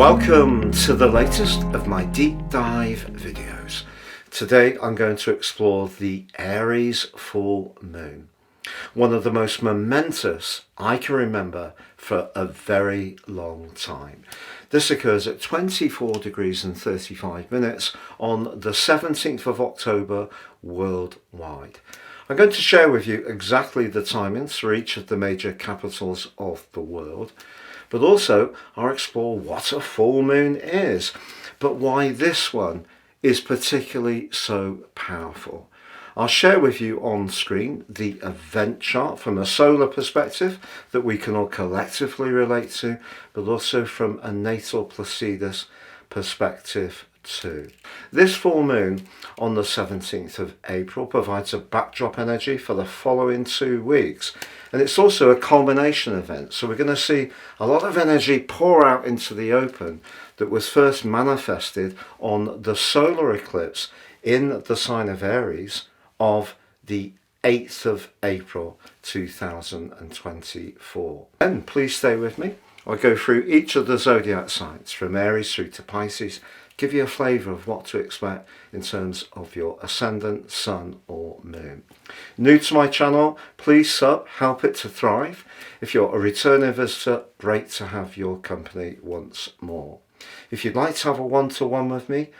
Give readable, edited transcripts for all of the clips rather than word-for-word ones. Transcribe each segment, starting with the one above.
Welcome to the latest of my deep dive videos. Today I'm going to explore the Aries full moon, one of the most momentous I can remember for a very long time. This occurs at 24 degrees and 35 minutes on the 17th of October worldwide. I'm going to share with you exactly the timings for each of the major capitals of the world, but also I'll explore what a full moon is, but why this one is particularly so powerful. I'll share with you on screen the event chart from a solar perspective that we can all collectively relate to, but also from a natal Placidus perspective too. This full moon on the 17th of April provides a backdrop energy for the following 2 weeks, and it's also a culmination event, so we're going to see a lot of energy pour out into the open that was first manifested on the solar eclipse in the sign of Aries of the 8th of April 2024. And please stay with me. I'll go through each of the zodiac signs from Aries through to Pisces, give you a flavour of what to expect in terms of your ascendant, sun or moon. New to my channel, please sub, help it to thrive. If you're a returning visitor, great to have your company once more. If you'd like to have a one-to-one with me,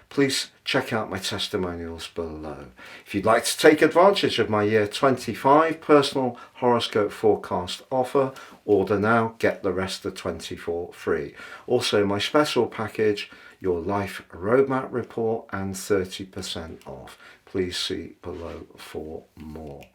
please check out my testimonials below. If you'd like to take advantage of my year 25 personal horoscope forecast offer, order now, get the rest of 24 free. Also my special package, your life roadmap report, and 30% off. Please see below for more.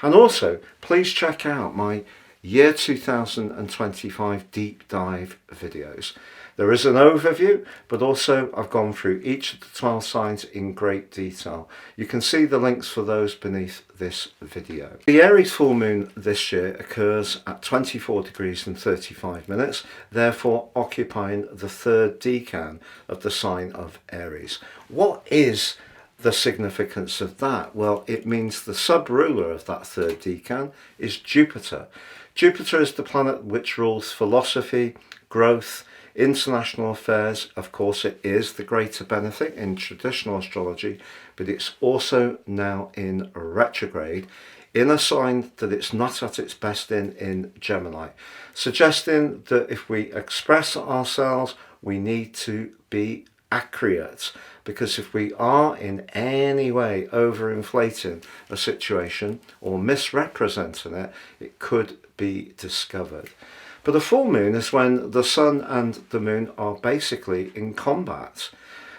And also please check out my year 2025 deep dive videos. There is an overview, but also I've gone through each of the 12 signs in great detail. You can see the links for those beneath this video. The Aries full moon this year occurs at 24 degrees and 35 minutes, therefore occupying the 3rd decan of the sign of Aries. What is the significance of that? Well, it means the sub-ruler of that 3rd decan is Jupiter. Jupiter is the planet which rules philosophy, growth, international affairs. Of course, it is the greater benefit in traditional astrology, but it's also now in retrograde in a sign that it's not at its best in Gemini, suggesting that if we express ourselves, we need to be accurate, because if we are in any way overinflating a situation or misrepresenting it, it could be discovered. But a full moon is when the sun and the moon are basically in combat.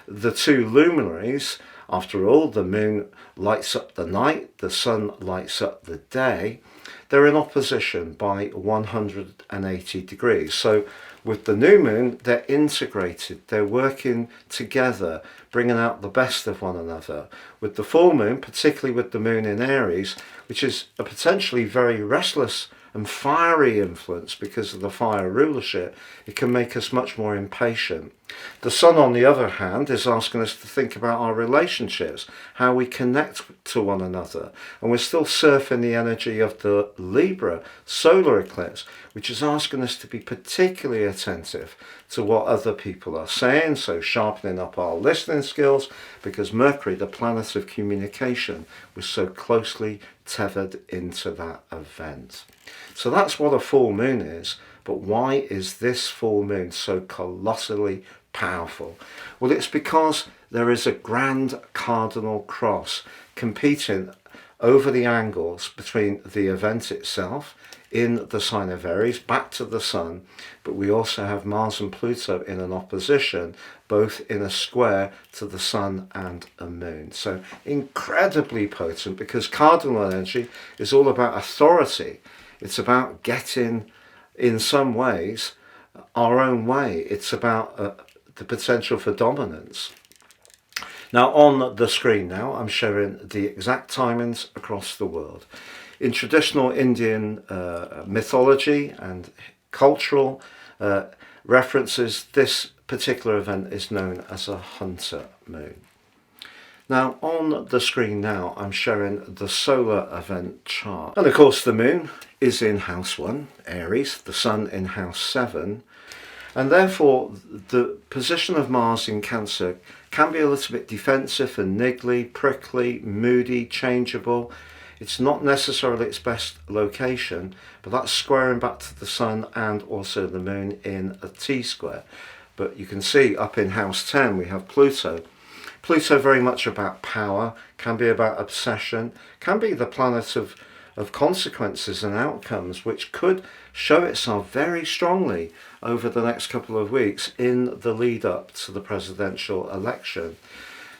The two luminaries, after all, the moon lights up the night, the sun lights up the day, they're in opposition by 180 degrees. So with the new moon, they're integrated, they're working together, bringing out the best of one another. With the full moon, particularly with the moon in Aries, which is a potentially very restless and fiery influence because of the fire rulership, it can make us much more impatient. The sun, on the other hand, is asking us to think about our relationships, how we connect to one another, and we're still surfing the energy of the Libra solar eclipse, which is asking us to be particularly attentive to what other people are saying, so sharpening up our listening skills, because Mercury, the planet of communication, was so closely tethered into that event. So that's what a full moon is, but why is this full moon so colossally powerful? Well, it's because there is a grand cardinal cross competing over the angles between the event itself in the sign of Aries back to the sun, but we also have Mars and Pluto in an opposition, both in a square to the sun and a moon. So incredibly potent, because cardinal energy is all about authority. It's about getting, in some ways, our own way. It's about the potential for dominance. Now on the screen now, I'm showing the exact timings across the world. In traditional Indian mythology and cultural references, this particular event is known as a hunter moon. Now on the screen now, I'm showing the solar event chart. And of course the moon is in house 1, Aries, the sun in house 7. And therefore the position of Mars in Cancer can be a little bit defensive and niggly, prickly, moody, changeable. It's not necessarily its best location, but that's squaring back to the Sun and also the Moon in a T-square. But you can see up in House 10 we have Pluto. Pluto very much about power, can be about obsession, can be the planet of consequences and outcomes, which could show itself very strongly over the next couple of weeks in the lead up to the presidential election.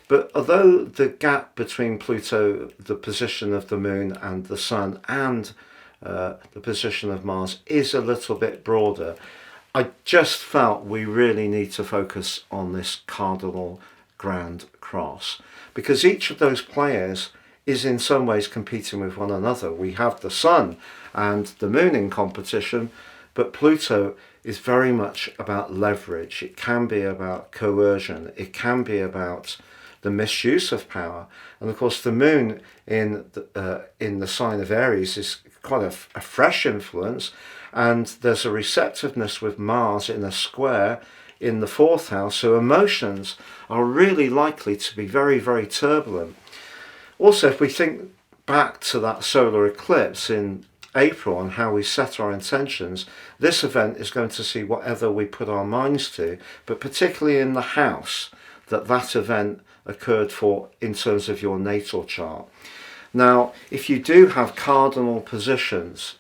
But although the gap between Pluto, the position of the Moon and the Sun, and the position of Mars is a little bit broader, I just felt we really need to focus on this cardinal Grand Cross, because each of those players is in some ways competing with one another. We have the Sun and the Moon in competition, but Pluto is very much about leverage. It can be about coercion. It can be about the misuse of power. And of course the Moon in the sign of Aries is quite a fresh influence, and there's a receptiveness with Mars in a square in the 4th house, so emotions are really likely to be very, very turbulent. Also, if we think back to that solar eclipse in April and how we set our intentions, this event is going to see whatever we put our minds to, but particularly in the house that event occurred for in terms of your natal chart. Now, if you do have cardinal positions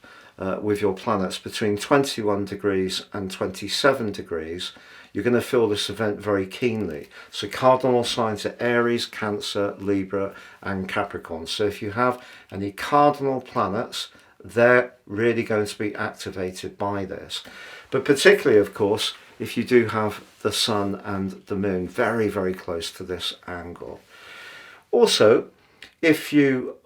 with your planets between 21 degrees and 27 degrees, you're going to feel this event very keenly. So cardinal signs are Aries, Cancer, Libra and Capricorn. So if you have any cardinal planets, they're really going to be activated by this. But particularly, of course, if you do have the Sun and the Moon very, very close to this angle. Also, if you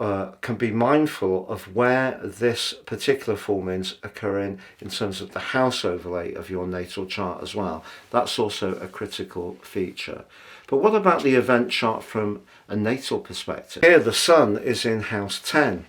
can be mindful of where this particular full moon's occurring in terms of the house overlay of your natal chart as well, that's also a critical feature. But what about the event chart from a natal perspective? Here the Sun is in House 10,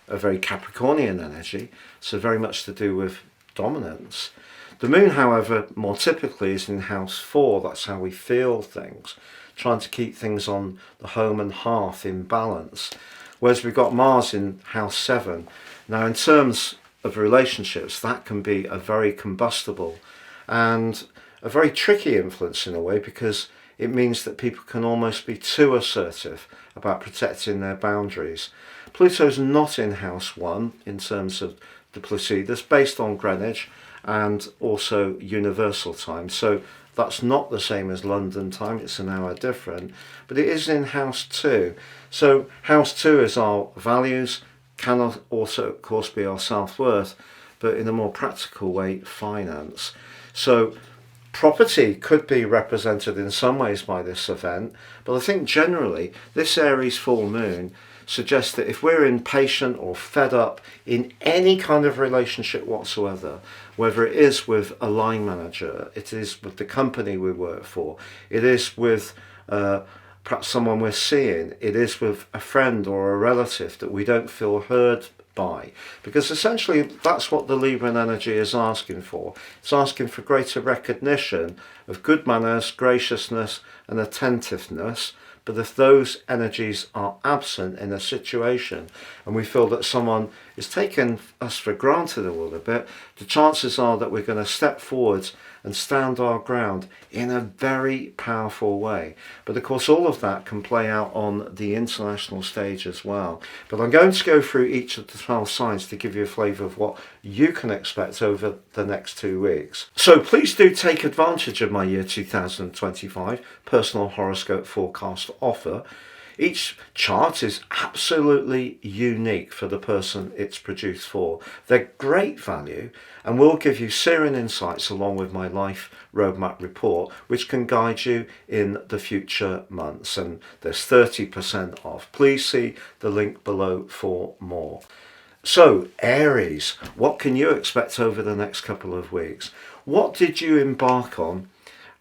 a very Capricornian energy, so very much to do with dominance. The Moon, however, more typically is in House 4, that's how we feel things, trying to keep things on the home and hearth in balance. Whereas we've got Mars in House 7. Now in terms of relationships, that can be a very combustible and a very tricky influence in a way, because it means that people can almost be too assertive about protecting their boundaries. Pluto's not in House 1 in terms of the Placidus, based on Greenwich and also universal time. So that's not the same as London time, it's an hour different, but it is in House 2. So House 2 is our values, can also of course be our self-worth, but in a more practical way, finance. So property could be represented in some ways by this event, but I think generally this Aries full moon suggests that if we're impatient or fed up in any kind of relationship whatsoever, whether it is with a line manager, it is with the company we work for, it is with perhaps someone we're seeing, it is with a friend or a relative that we don't feel heard by, because essentially that's what the Libran energy is asking for. It's asking for greater recognition of good manners, graciousness and attentiveness. But if those energies are absent in a situation and we feel that someone is taking us for granted a little bit, the chances are that we're going to step forwards and stand our ground in a very powerful way. But of course all of that can play out on the international stage as well. But I'm going to go through each of the 12 signs to give you a flavour of what you can expect over the next 2 weeks. So please do take advantage of my year 2025 personal horoscope forecast offer. Each chart is absolutely unique for the person it's produced for. They're great value and will give you searing insights along with my life roadmap report, which can guide you in the future months. And there's 30% off. Please see the link below for more. So Aries, what can you expect over the next couple of weeks? What did you embark on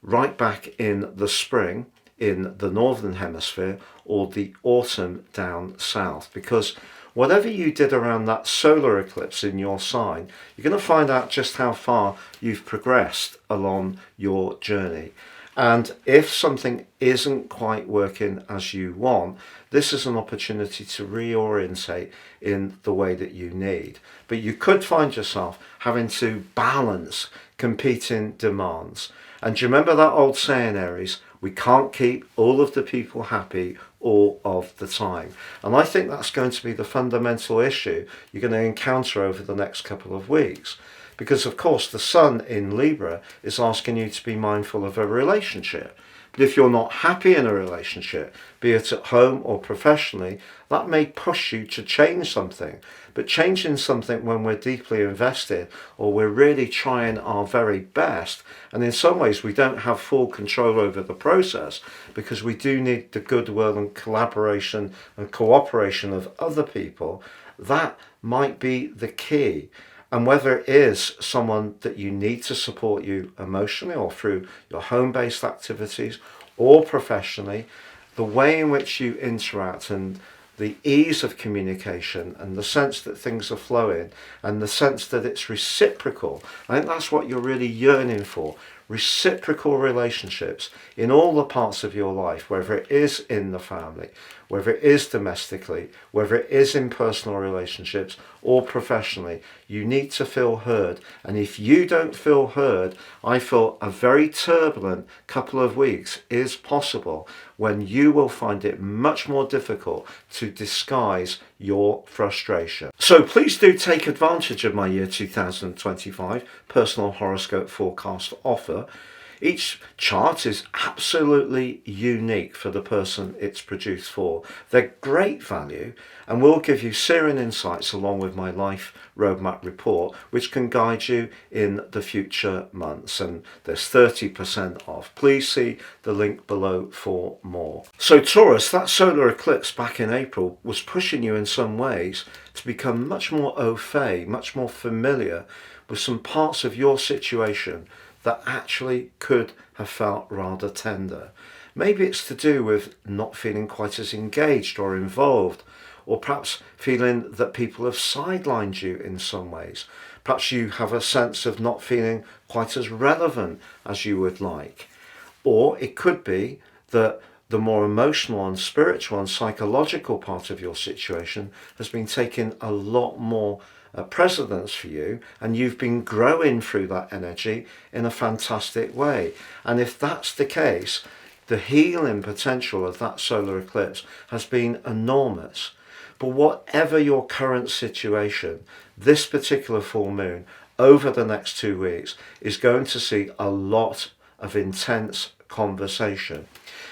right back in the spring in the northern hemisphere or the autumn down south? Because whatever you did around that solar eclipse in your sign, you're going to find out just how far you've progressed along your journey. And if something isn't quite working as you want, this is an opportunity to reorientate in the way that you need. But you could find yourself having to balance competing demands. And do you remember that old saying, Aries? We can't keep all of the people happy all of the time. And I think that's going to be the fundamental issue you're going to encounter over the next couple of weeks. Because of course the sun in Libra is asking you to be mindful of a relationship. But if you're not happy in a relationship, be it at home or professionally, that may push you to change something. But changing something when we're deeply invested, or we're really trying our very best, and in some ways we don't have full control over the process, because we do need the goodwill and collaboration and cooperation of other people, that might be the key. And whether it is someone that you need to support you emotionally or through your home-based activities or professionally, the way in which you interact and the ease of communication and the sense that things are flowing and the sense that it's reciprocal, I think that's what you're really yearning for. Reciprocal relationships in all the parts of your life, whether it is in the family, whether it is domestically, whether it is in personal relationships or professionally. You need to feel heard. And if you don't feel heard, I feel a very turbulent couple of weeks is possible when you will find it much more difficult to disguise your frustration. So please do take advantage of my year 2025 personal horoscope forecast offer. Each chart is absolutely unique for the person it's produced for. They're great value and will give you searing insights along with my life roadmap report, which can guide you in the future months. And there's 30% off. Please see the link below for more. So Taurus, that solar eclipse back in April was pushing you in some ways to become much more au fait, much more familiar with some parts of your situation that actually could have felt rather tender. Maybe it's to do with not feeling quite as engaged or involved, or perhaps feeling that people have sidelined you in some ways. Perhaps you have a sense of not feeling quite as relevant as you would like. Or it could be that the more emotional and spiritual and psychological part of your situation has been taking a lot more precedence for you, and you've been growing through that energy in a fantastic way. And if that's the case, the healing potential of that solar eclipse has been enormous. But whatever your current situation, this particular full moon over the next 2 weeks is going to see a lot of intense conversation.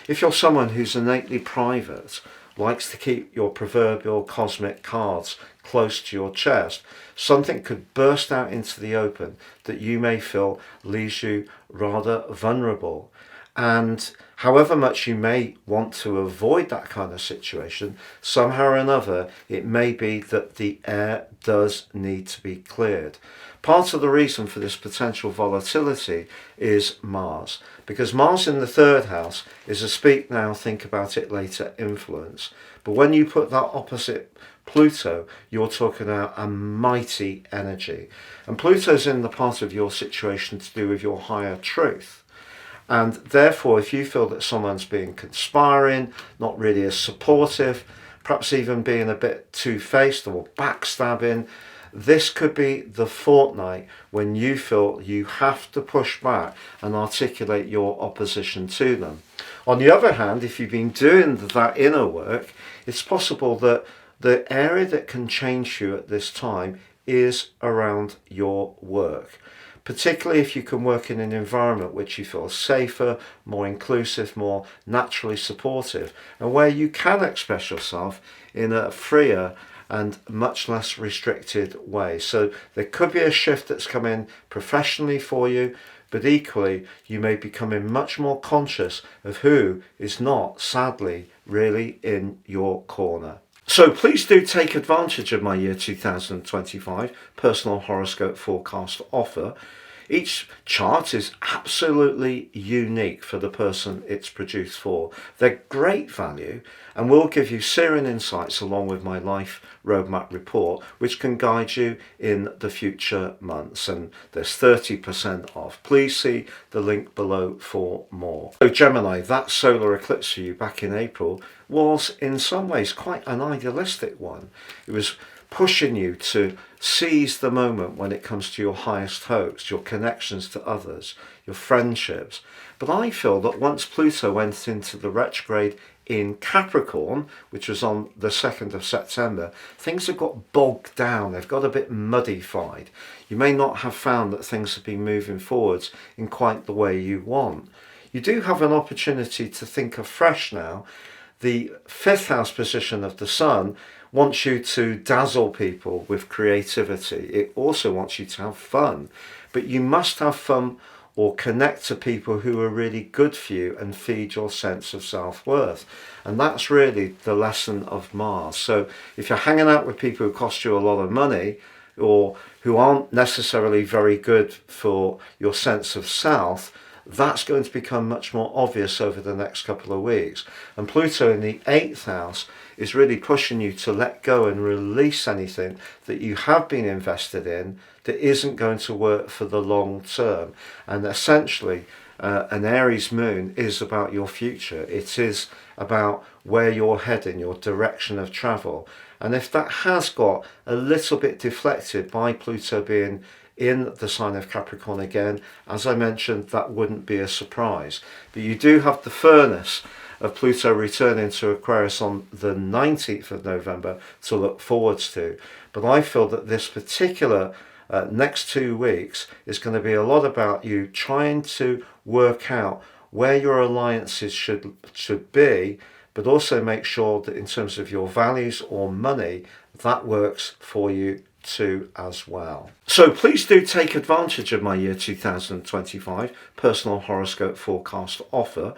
If you're someone who's innately private, likes to keep your proverbial cosmic cards close to your chest, something could burst out into the open that you may feel leaves you rather vulnerable. And however much you may want to avoid that kind of situation, somehow or another, it may be that the air does need to be cleared. Part of the reason for this potential volatility is Mars, because Mars in the third house is a speak now, think about it later influence. But when you put that opposite Pluto, you're talking about a mighty energy. And Pluto's in the part of your situation to do with your higher truth. And therefore, if you feel that someone's being conspiring, not really as supportive, perhaps even being a bit two-faced or backstabbing, this could be the fortnight when you feel you have to push back and articulate your opposition to them. On the other hand, if you've been doing that inner work, it's possible that the area that can change you at this time is around your work. Particularly if you can work in an environment which you feel safer, more inclusive, more naturally supportive, and where you can express yourself in a freer and much less restricted way. So there could be a shift that's come in professionally for you, but equally you may be becoming much more conscious of who is not, sadly, really in your corner. So please do take advantage of my year 2025 personal horoscope forecast offer. Each chart is absolutely unique for the person it's produced for. They're great value and will give you searing insights along with my life roadmap report, which can guide you in the future months. And there's 30% off. Please see the link below for more. So Gemini, that solar eclipse for you back in April was in some ways quite an idealistic one. It was pushing you to seize the moment when it comes to your highest hopes, your connections to others, your friendships. But I feel that once Pluto went into the retrograde in Capricorn, which was on the 2nd of September, things have got bogged down. They've got a bit muddified. You may not have found that things have been moving forwards in quite the way you want. You do have an opportunity to think afresh now. The 5th house position of the Sun wants you to dazzle people with creativity. It also wants you to have fun, but you must have fun or connect to people who are really good for you and feed your sense of self-worth. And that's really the lesson of Mars. So if you're hanging out with people who cost you a lot of money or who aren't necessarily very good for your sense of self, that's going to become much more obvious over the next couple of weeks. And Pluto in the 8th house is really pushing you to let go and release anything that you have been invested in that isn't going to work for the long term. And essentially, an Aries moon is about your future. It is about where you're heading, your direction of travel. And if that has got a little bit deflected by Pluto being in the sign of Capricorn again, as I mentioned, that wouldn't be a surprise. But you do have the furnace of Pluto returning to Aquarius on the 19th of November to look forwards to. But I feel that this particular next 2 weeks is going to be a lot about you trying to work out where your alliances should be, but also make sure that in terms of your values or money, that works for you too as well. So please do take advantage of my year 2025 personal horoscope forecast offer.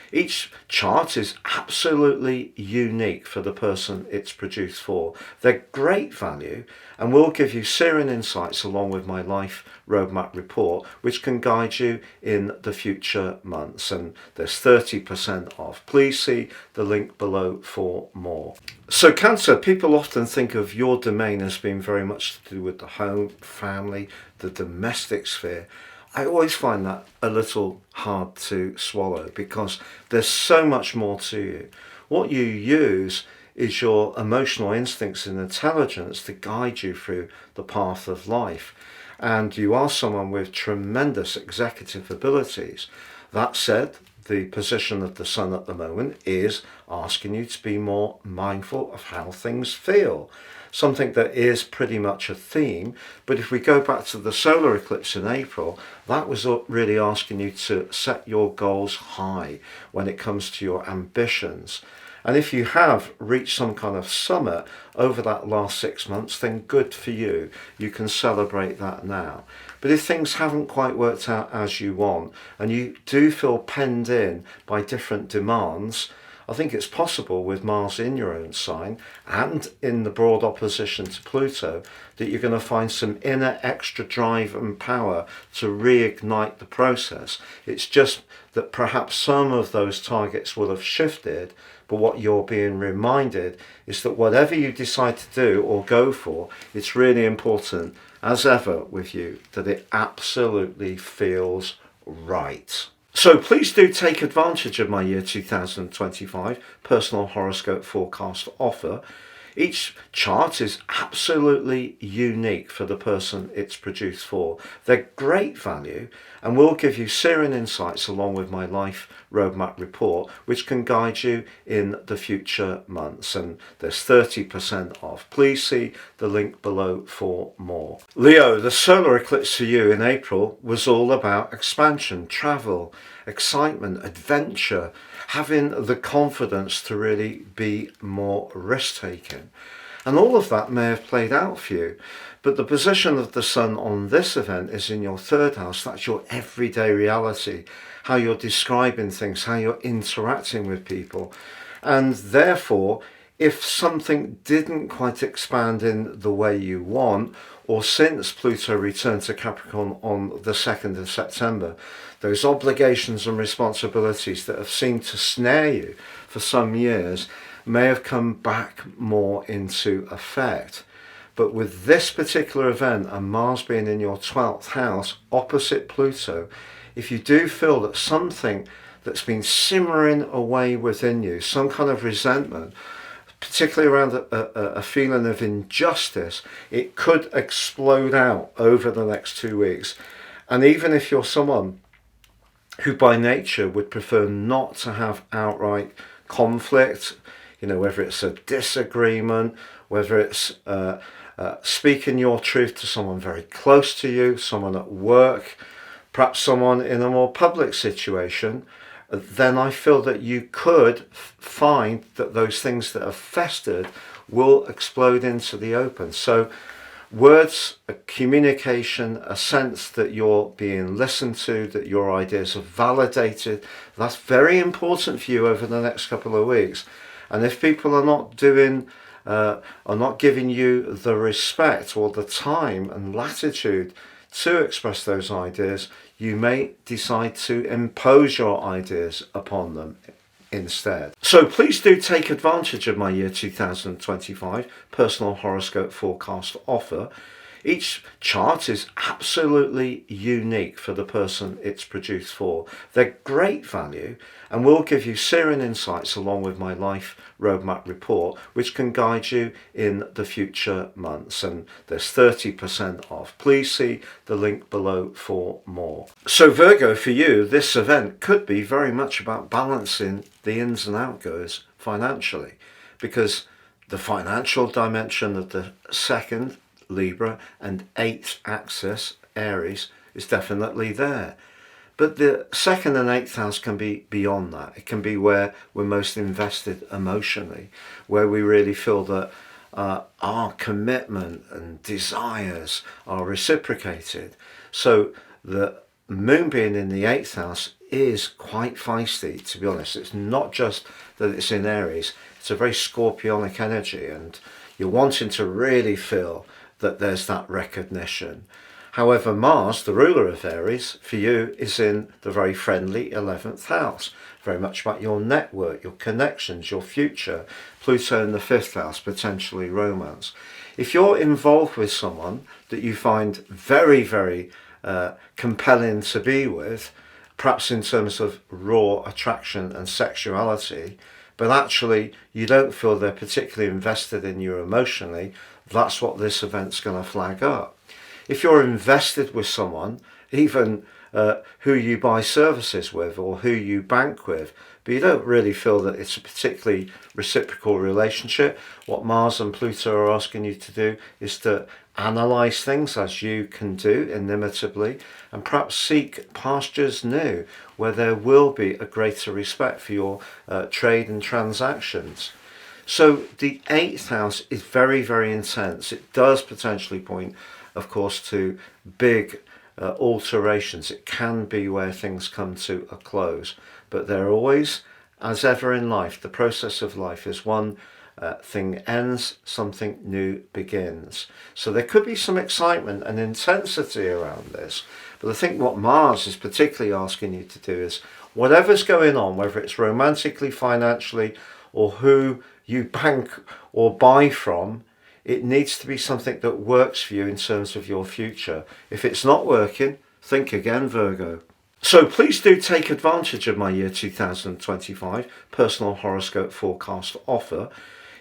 Each chart is absolutely unique for the person it's produced for. They're great value and will give you searing insights along with my life roadmap report, which can guide you in the future months. And there's 30% off. Please see the link below for more. So Cancer, people often think of your domain as being very much to do with the home, family, the domestic sphere. I always find that a little hard to swallow because there's so much more to you. What you use is your emotional instincts and intelligence to guide you through the path of life. And you are someone with tremendous executive abilities. That said, the position of the Sun at the moment is asking you to be more mindful of how things feel. Something that is pretty much a theme, but if we go back to the solar eclipse in April, that was really asking you to set your goals high when it comes to your ambitions. And if you have reached some kind of summit over that last 6 months, then good for you. You can celebrate that now. But if things haven't quite worked out as you want, and you do feel penned in by different demands, I think it's possible with Mars in your own sign and in the broad opposition to Pluto that you're going to find some inner extra drive and power to reignite the process. It's just that perhaps some of those targets will have shifted, but what you're being reminded is that whatever you decide to do or go for, it's really important, as ever with you, that it absolutely feels right. So please do take advantage of my year 2025 personal horoscope forecast offer. Each chart is absolutely unique for the person it's produced for. They're great value and will give you searing insights along with my life roadmap report, which can guide you in the future months. And there's 30% off. Please see the link below for more. Leo, the solar eclipse for you in April was all about expansion, travel, excitement, adventure, having the confidence to really be more risk-taking. And all of that may have played out for you. But the position of the Sun on this event is in your 3rd house. That's your everyday reality, how you're describing things, how you're interacting with people. And therefore, if something didn't quite expand in the way you want, or since Pluto returned to Capricorn on the 2nd of September, those obligations and responsibilities that have seemed to snare you for some years may have come back more into effect. But with this particular event and Mars being in your 12th house opposite Pluto, if you do feel that something that's been simmering away within you, some kind of resentment, particularly around a feeling of injustice, it could explode out over the next 2 weeks. And even if you're someone who by nature would prefer not to have outright conflict, whether it's a disagreement, whether it's speaking your truth to someone very close to you, someone at work, perhaps someone in a more public situation, then I feel that you could find that those things that have festered will explode into the open. So words, a communication, a sense that you're being listened to, that your ideas are validated, that's very important for you over the next couple of weeks. And if people are not giving you the respect or the time and latitude to express those ideas, you may decide to impose your ideas upon them instead. So please do take advantage of my year 2025 personal horoscope forecast offer. Each chart is absolutely unique for the person it's produced for. They're great value and will give you searing insights along with my life roadmap report, which can guide you in the future months. And there's 30% off. Please see the link below for more. So Virgo, for you, this event could be very much about balancing the ins and outgoes financially, because the financial dimension of the second Libra and 8th axis Aries is definitely there, but the 2nd and 8th house can be beyond that. It can be where we're most invested emotionally, where we really feel that our commitment and desires are reciprocated. So the moon being in the 8th house is quite feisty, to be honest. It's not just that it's in Aries, it's a very scorpionic energy, and you're wanting to really feel that there's that recognition. However, Mars, the ruler of Aries, for you is in the very friendly 11th house, very much about your network, your connections, your future. Pluto in the 5th house, potentially romance. If you're involved with someone that you find very, very compelling to be with, perhaps in terms of raw attraction and sexuality, but actually you don't feel they're particularly invested in you emotionally, that's what this event's going to flag up. If you're invested with someone, even who you buy services with or who you bank with, but you don't really feel that it's a particularly reciprocal relationship, what Mars and Pluto are asking you to do is to analyse things, as you can do inimitably, and perhaps seek pastures new where there will be a greater respect for your trade and transactions. So the 8th house is very, very intense. It does potentially point, of course, to big alterations. It can be where things come to a close. But they're always, as ever in life, the process of life is one thing ends, something new begins. So there could be some excitement and intensity around this. But I think what Mars is particularly asking you to do is, whatever's going on, whether it's romantically, financially, or who you bank or buy from, it needs to be something that works for you in terms of your future. If it's not working, think again, Virgo. So please do take advantage of my year 2025 personal horoscope forecast offer.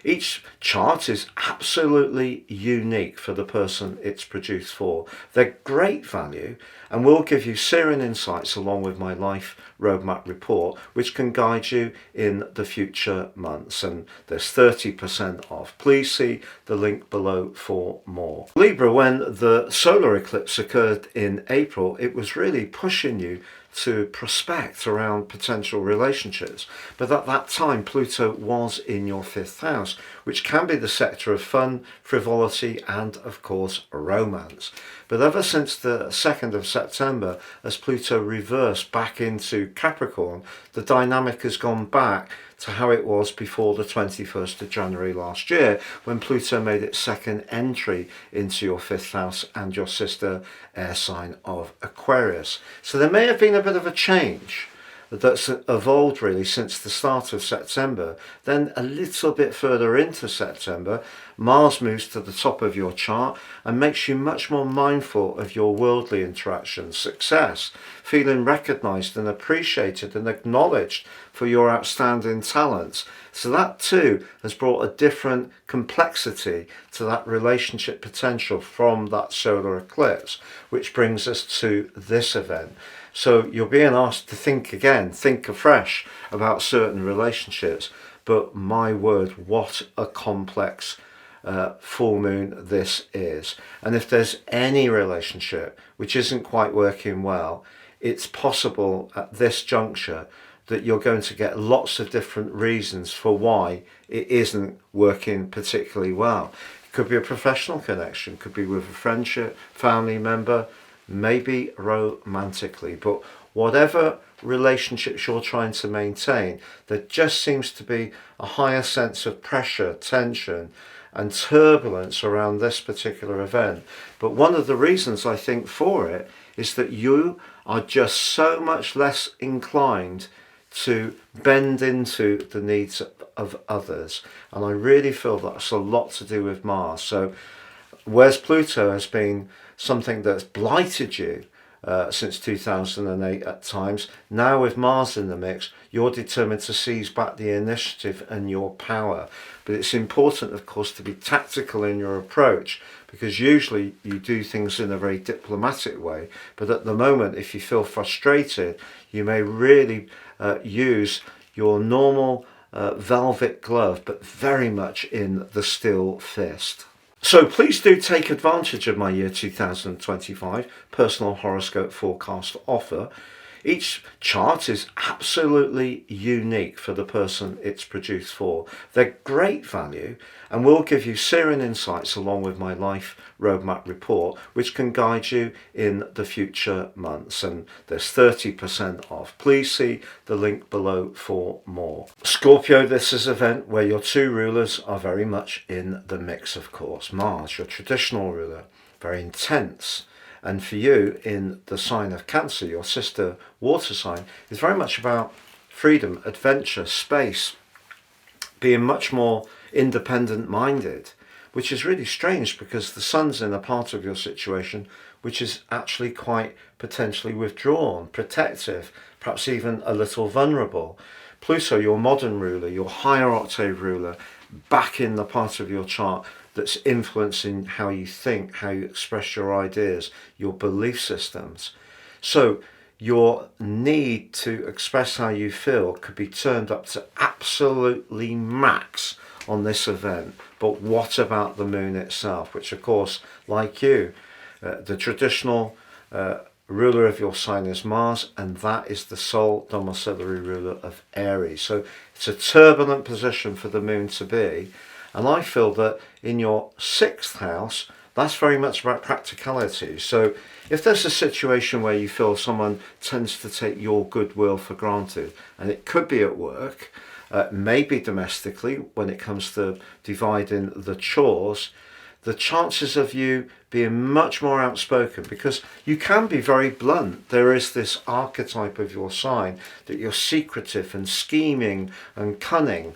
Each chart is absolutely unique for the person it's produced for. They're great value and will give you searing insights along with my life roadmap report, which can guide you in the future months. And there's 30% off. Please see the link below for more. Libra, when the solar eclipse occurred in April, it was really pushing you to prospect around potential relationships. But at that time, Pluto was in your 5th house, which can be the sector of fun, frivolity, and of course, romance. But ever since the 2nd of September, as Pluto reversed back into Capricorn, the dynamic has gone back to how it was before the 21st of January last year, when Pluto made its second entry into your 5th house and your sister air sign of Aquarius. So there may have been a bit of a change that's evolved really since the start of September. Then a little bit further into September, Mars moves to the top of your chart and makes you much more mindful of your worldly interactions, success, feeling recognised and appreciated and acknowledged for your outstanding talents. So that too has brought a different complexity to that relationship potential from that solar eclipse, which brings us to this event. So you're being asked to think again, think afresh about certain relationships. But my word, what a complex full moon this is. And if there's any relationship which isn't quite working well, it's possible at this juncture that you're going to get lots of different reasons for why it isn't working particularly well. It could be a professional connection, could be with a friendship, family member, maybe romantically, but whatever relationships you're trying to maintain, there just seems to be a higher sense of pressure, tension and turbulence around this particular event. But one of the reasons I think for it is that you are just so much less inclined to bend into the needs of others, and I really feel that's a lot to do with Mars. So whereas Pluto has been something that's blighted you since 2008 at times, now with Mars in the mix, you're determined to seize back the initiative and your power. But it's important, of course, to be tactical in your approach, because usually you do things in a very diplomatic way. But at the moment, if you feel frustrated, you may really use your normal velvet glove, but very much in the steel fist. So please do take advantage of my year 2025 personal horoscope forecast offer. Each chart is absolutely unique for the person it's produced for. They're great value and will give you searing insights along with my life roadmap report, which can guide you in the future months. And there's 30% off. Please see the link below for more. Scorpio, this is an event where your two rulers are very much in the mix, of course. Mars, your traditional ruler, very intense. And for you, in the sign of Cancer, your sister water sign, is very much about freedom, adventure, space, being much more independent minded, which is really strange because the sun's in a part of your situation which is actually quite potentially withdrawn, protective, perhaps even a little vulnerable. Pluto, your modern ruler, your higher octave ruler, back in the part of your chart that's influencing how you think, how you express your ideas, your belief systems. So your need to express how you feel could be turned up to absolutely max on this event. But what about the moon itself, which of course, like you, the traditional ruler of your sign is Mars, and that is the sole domiciliary ruler of Aries. So it's a turbulent position for the moon to be. And I feel that in your 6th house, that's very much about practicality. So if there's a situation where you feel someone tends to take your goodwill for granted, and it could be at work, maybe domestically when it comes to dividing the chores, the chances of you being much more outspoken, because you can be very blunt. There is this archetype of your sign that you're secretive and scheming and cunning.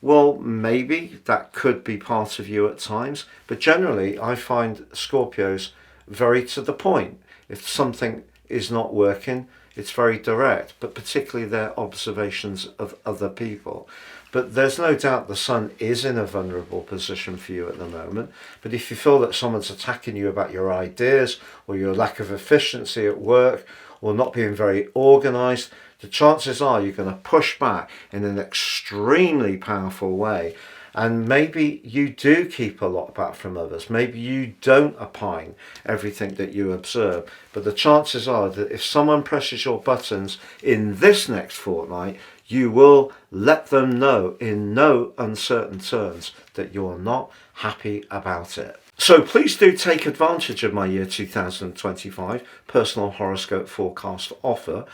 Well, maybe that could be part of you at times, but generally I find Scorpios very to the point. If something is not working, it's very direct, but particularly their observations of other people. But there's no doubt the sun is in a vulnerable position for you at the moment. But if you feel that someone's attacking you about your ideas or your lack of efficiency at work or not being very organised, the chances are you're going to push back in an extremely powerful way. And maybe you do keep a lot back from others. Maybe you don't opine everything that you observe. But the chances are that if someone presses your buttons in this next fortnight, you will let them know in no uncertain terms that you're not happy about it. So please do take advantage of my year 2025 personal horoscope forecast offer.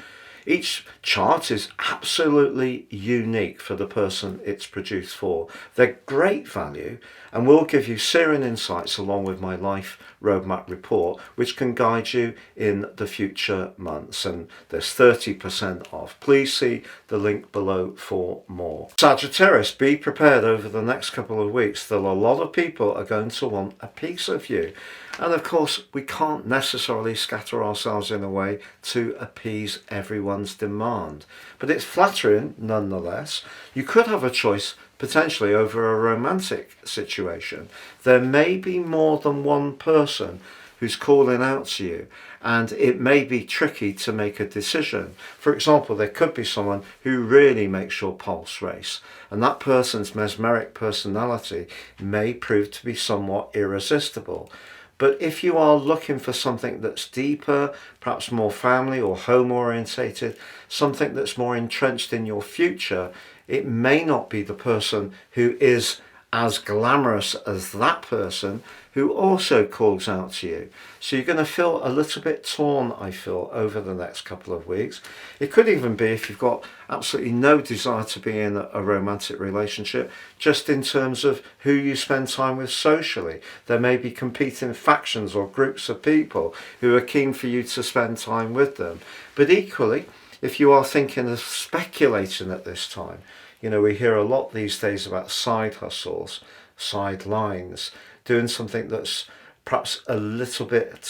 Each chart is absolutely unique for the person it's produced for. They're great value and will give you searing insights along with my life roadmap report, which can guide you in the future months. And there's 30% off. Please see the link below for more. Sagittarius, be prepared over the next couple of weeks that a lot of people are going to want a piece of you. And of course, we can't necessarily scatter ourselves in a way to appease everyone's demand. But it's flattering nonetheless. You could have a choice potentially over a romantic situation. There may be more than one person who's calling out to you, and it may be tricky to make a decision. For example, there could be someone who really makes your pulse race, and that person's mesmeric personality may prove to be somewhat irresistible. But if you are looking for something that's deeper, perhaps more family or home orientated, something that's more entrenched in your future, it may not be the person who is as glamorous as that person who also calls out to you. So you're going to feel a little bit torn, I feel, over the next couple of weeks. It could even be if you've got absolutely no desire to be in a romantic relationship, just in terms of who you spend time with socially. There may be competing factions or groups of people who are keen for you to spend time with them. But equally, if you are thinking of speculating at this time, you know, we hear a lot these days about side hustles, sidelines, doing something that's perhaps a little bit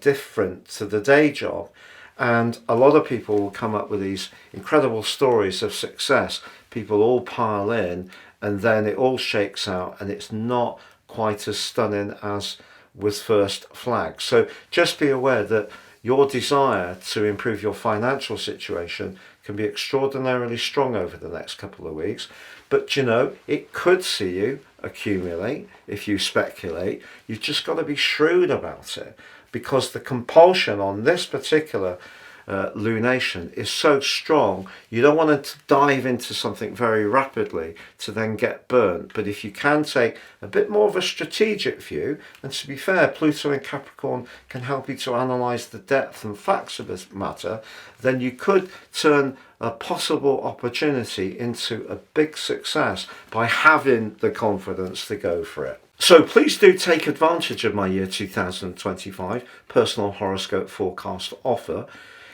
different to the day job. And a lot of people will come up with these incredible stories of success. People all pile in and then it all shakes out and it's not quite as stunning as was first flagged. So just be aware that your desire to improve your financial situation can be extraordinarily strong over the next couple of weeks. But you know, it could see you accumulate if you speculate. You've just got to be shrewd about it, because the compulsion on this particular lunation is so strong. You don't want to dive into something very rapidly to then get burnt. But if you can take a bit more of a strategic view, and to be fair, Pluto in Capricorn can help you to analyse the depth and facts of this matter, then you could turn a possible opportunity into a big success by having the confidence to go for it. So please do take advantage of my year 2025 personal horoscope forecast offer.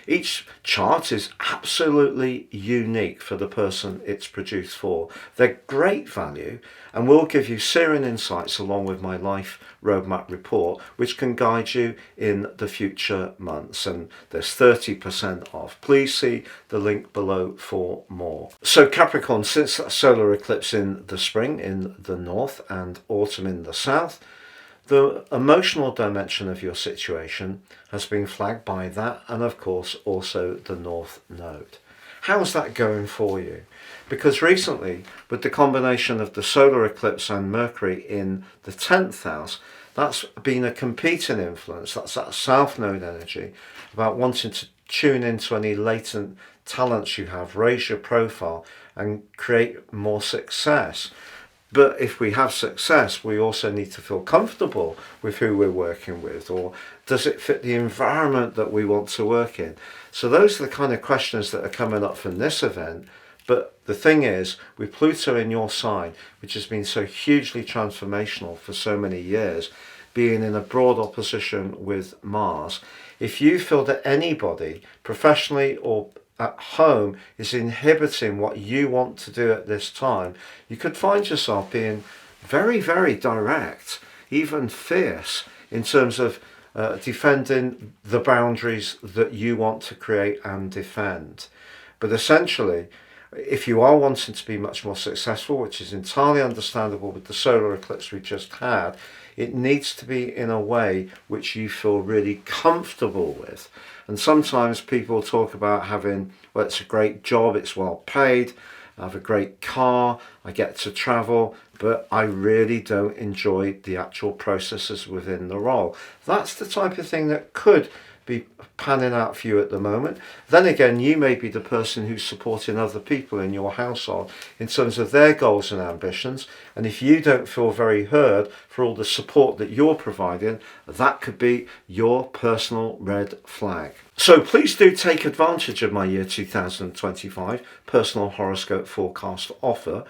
Each chart is absolutely unique for the person it's produced for. They're great value and will give you searing insights along with my life roadmap report, which can guide you in the future months. And there's 30% off. Please see the link below for more. So Capricorn, since that solar eclipse in the spring in the north and autumn in the south, the emotional dimension of your situation has been flagged by that, and of course also the North Node. How's that going for you? Because recently, with the combination of the solar eclipse and Mercury in the 10th house, that's been a competing influence. That's that South Node energy about wanting to tune into any latent talents you have, raise your profile and create more success. But if we have success, we also need to feel comfortable with who we're working with, or does it fit the environment that we want to work in? So those are the kind of questions that are coming up from this event. But the thing is, with Pluto in your sign, which has been so hugely transformational for so many years, being in a broad opposition with Mars, if you feel that anybody, professionally or at home, is inhibiting what you want to do at this time, you could find yourself being very, very direct, even fierce, in terms of defending the boundaries that you want to create and defend. But essentially, if you are wanting to be much more successful, which is entirely understandable with the solar eclipse we just had, it needs to be in a way which you feel really comfortable with. And sometimes people talk about having, well, it's a great job, it's well paid, I have a great car, I get to travel. but I really don't enjoy the actual processes within the role. That's the type of thing that could be panning out for you at the moment. Then again, you may be the person who's supporting other people in your household in terms of their goals and ambitions, and if you don't feel very heard for all the support that you're providing, that could be your personal red flag. So please do take advantage of my year 2025 personal horoscope forecast offer.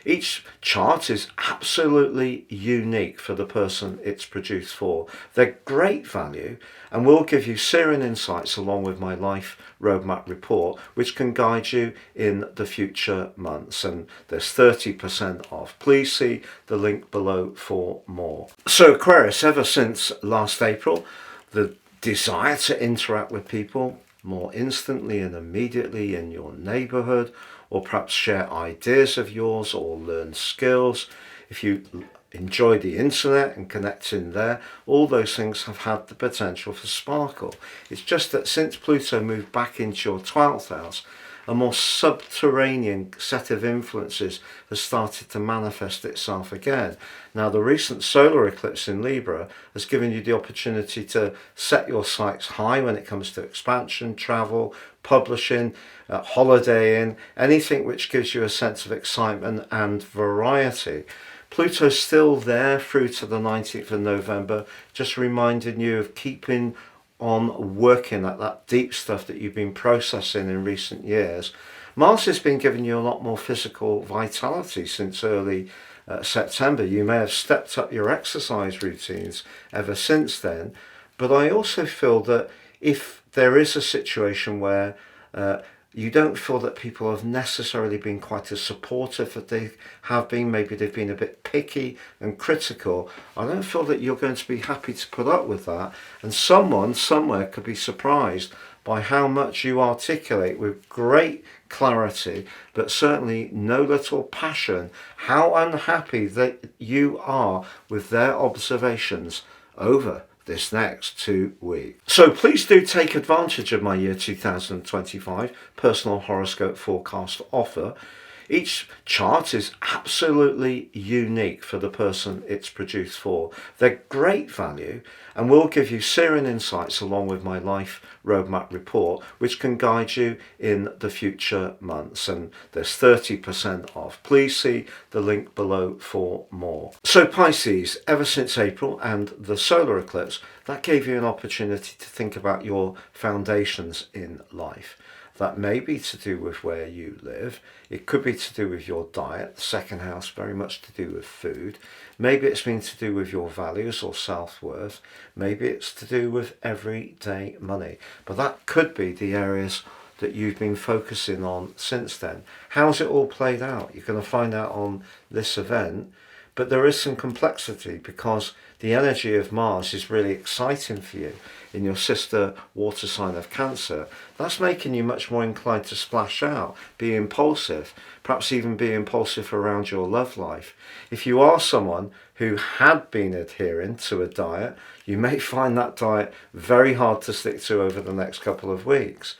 Each chart is absolutely unique for the person it's produced for. They're great value and will give you searing insights along with my life roadmap report, which can guide you in the future months. And there's 30% off. Please see the link below for more. So Aquarius, ever since last April, the desire to interact with people more instantly and immediately in your neighborhood, or perhaps share ideas of yours or learn skills. If you enjoy the internet and connecting there, all those things have had the potential for sparkle. It's just that since Pluto moved back into your 12th house, a more subterranean set of influences has started to manifest itself again. Now, the recent solar eclipse in Libra has given you the opportunity to set your sights high when it comes to expansion, travel, publishing, holidaying, anything which gives you a sense of excitement and variety. Pluto's still there through to the 19th of November, just reminding you of keeping on working at that deep stuff that you've been processing in recent years. Mars has been giving you a lot more physical vitality since early September. You may have stepped up your exercise routines ever since then, but I also feel that if there is a situation where you don't feel that people have necessarily been quite as supportive as they have been, maybe they've been a bit picky and critical, I don't feel that you're going to be happy to put up with that, and someone somewhere could be surprised by how much you articulate with great clarity, but certainly no little passion, how unhappy that you are with their observations over this next 2 weeks. So please do take advantage of my year 2025 personal horoscope forecast offer. Each chart is absolutely unique for the person it's produced for. They're great value and will give you searing insights along with my life roadmap report, which can guide you in the future months. And there's 30% off. Please see the link below for more. So Pisces, ever since April and the solar eclipse, that gave you an opportunity to think about your foundations in life. That may be to do with where you live. It could be to do with your diet. The second house, very much to do with food. Maybe it's been to do with your values or self-worth. Maybe it's to do with everyday money. But that could be the areas that you've been focusing on since then. How's it all played out? You're going to find out on this event. But there is some complexity because the energy of Mars is really exciting for you in your sister water sign of Cancer. That's making you much more inclined to splash out, be impulsive, perhaps even be impulsive around your love life. If you are someone who had been adhering to a diet, you may find that diet very hard to stick to over the next couple of weeks,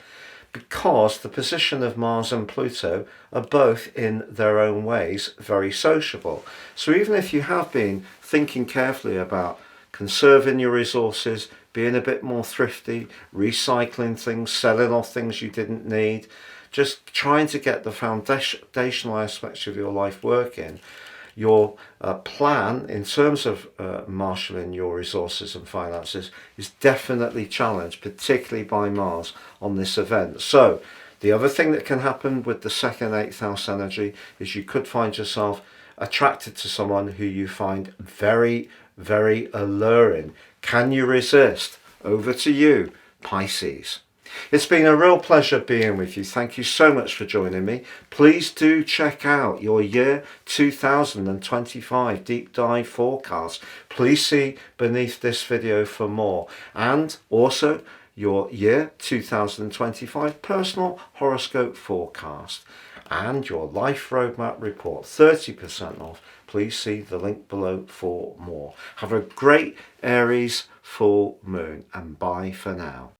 because the position of Mars and Pluto are both in their own ways very sociable. So even if you have been thinking carefully about conserving your resources, being a bit more thrifty, recycling things, selling off things you didn't need, just trying to get the foundational aspects of your life working, your plan in terms of marshalling your resources and finances is definitely challenged, particularly by Mars on this event. So the other thing that can happen with the second 8th house energy is you could find yourself attracted to someone who you find very, very alluring. Can you resist? Over to you, Pisces. It's been a real pleasure being with you. Thank you so much for joining me. Please do check out your year 2025 deep dive forecast. Please see beneath this video for more. And also your year 2025 personal horoscope forecast and your life roadmap report, 30% off. Please see the link below for more. Have a great Aries full moon and bye for now.